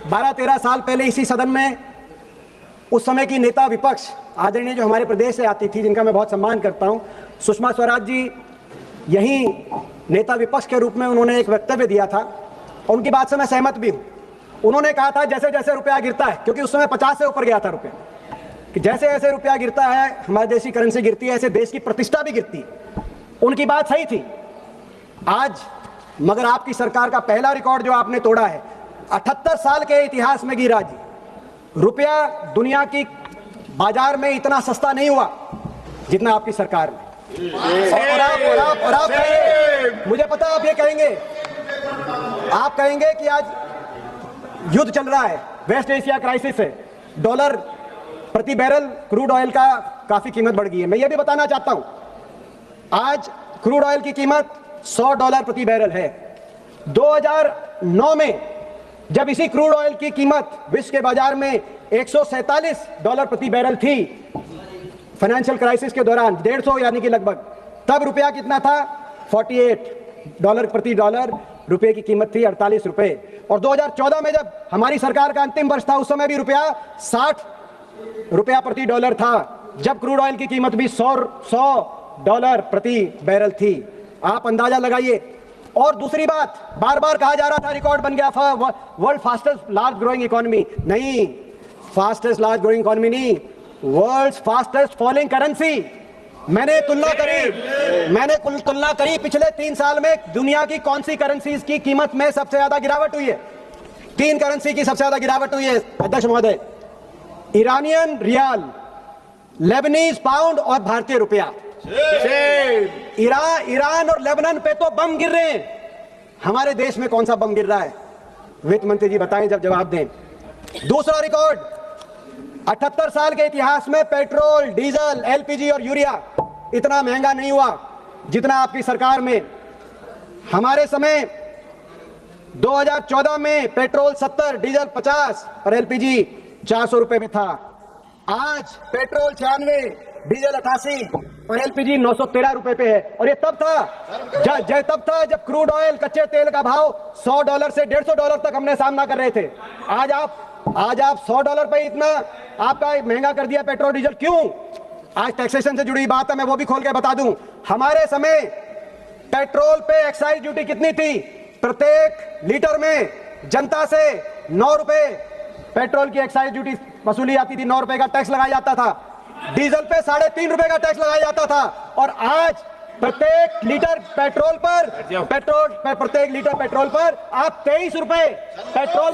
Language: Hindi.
12-13 साल पहले इसी सदन में उस समय की नेता विपक्ष आदरणीय जो हमारे प्रदेश से आती थी, जिनका मैं बहुत सम्मान करता हूं, सुषमा स्वराज जी, यही नेता विपक्ष के रूप में उन्होंने एक वक्तव्य दिया था और उनकी बात से मैं सहमत भी हूं। उन्होंने कहा था जैसे जैसे रुपया गिरता है, क्योंकि उस समय 50 से ऊपर गया था रुपया, कि जैसे जैसे रुपया गिरता है, हमारी देश की करेंसी गिरती है, ऐसे देश की प्रतिष्ठा भी गिरती है। उनकी बात सही थी। आज मगर आपकी सरकार का पहला रिकॉर्ड जो आपने तोड़ा है, 78 साल के इतिहास में गिरा जी, रुपया दुनिया की बाजार में इतना सस्ता नहीं हुआ जितना आपकी सरकार में। और आप मुझे पता आप ये कहेंगे, आप कहेंगे कि आज युद्ध चल रहा है, वेस्ट एशिया क्राइसिस है, डॉलर प्रति बैरल क्रूड ऑयल का काफी कीमत बढ़ गई है। मैं ये भी बताना चाहता हूं, आज क्रूड ऑयल की कीमत $100 प्रति बैरल है। 2009 में जब इसी क्रूड ऑयल की कीमत विश्व के बाजार में $147 प्रति बैरल थी, फाइनेंशियल क्राइसिस के दौरान 150 यानी कि लगभग, तब रुपया कितना था? $48 प्रति डॉलर रुपए की कीमत थी, 48 रुपए। और 2014 में जब हमारी सरकार का अंतिम वर्ष था, उस समय भी रुपया 60 रुपया प्रति डॉलर था, जब क्रूड ऑयल की कीमत भी $100 प्रति बैरल थी। आप अंदाजा लगाइए। और दूसरी बात, बार बार कहा जा रहा था रिकॉर्ड बन गया world fastest large growing economy. नहीं, फास्टेस्ट लार्ज ग्रोइंग इकोनॉमी नहीं, वर्ल्ड फास्टेस्ट फॉलिंग करेंसी। मैंने तुलना करी पिछले 3 साल में दुनिया की कौन सी करेंसीज की कीमत में सबसे ज्यादा गिरावट हुई है। 3 करेंसी की सबसे ज्यादा गिरावट हुई है अध्यक्ष महोदय, ईरानियन रियाल, लेबनीज पाउंड और भारतीय रुपया। ईरान और लेबनान पे तो बम गिर रहे हैं, हमारे देश में कौन सा बम गिर रहा है? वित्त मंत्री जी बताएं जब जवाब दें। दूसरा रिकॉर्ड, 78 साल के इतिहास में पेट्रोल, डीजल, एलपीजी और यूरिया इतना महंगा नहीं हुआ जितना आपकी सरकार में। हमारे समय 2014 में पेट्रोल 70, डीजल 50 और एलपीजी 400 रुपए में था। आज पेट्रोल 96, डीजल 88 और एलपीजी 913 रुपए पे है। और ये तब था जब क्रूड ऑयल, कच्चे तेल का भाव $100 से $150 तक हमने सामना कर रहे थे। आज आप $100 पे इतना आपका महंगा कर दिया पेट्रोल डीजल। क्यों? आज टैक्सेशन से जुड़ी बात है, मैं वो भी खोल के बता दूं। हमारे समय पेट्रोल पे एक्साइज ड्यूटी कितनी थी? प्रत्येक लीटर में जनता से 9 रुपए पेट्रोल की एक्साइज ड्यूटी वसूली जाती थी, 9 रुपए का टैक्स लगाया जाता था। डीजल पे 3.5 रुपए का टैक्स लगाया जाता था। और आज प्रत्येक लीटर पेट्रोल पर आप 23 रुपए पेट्रोल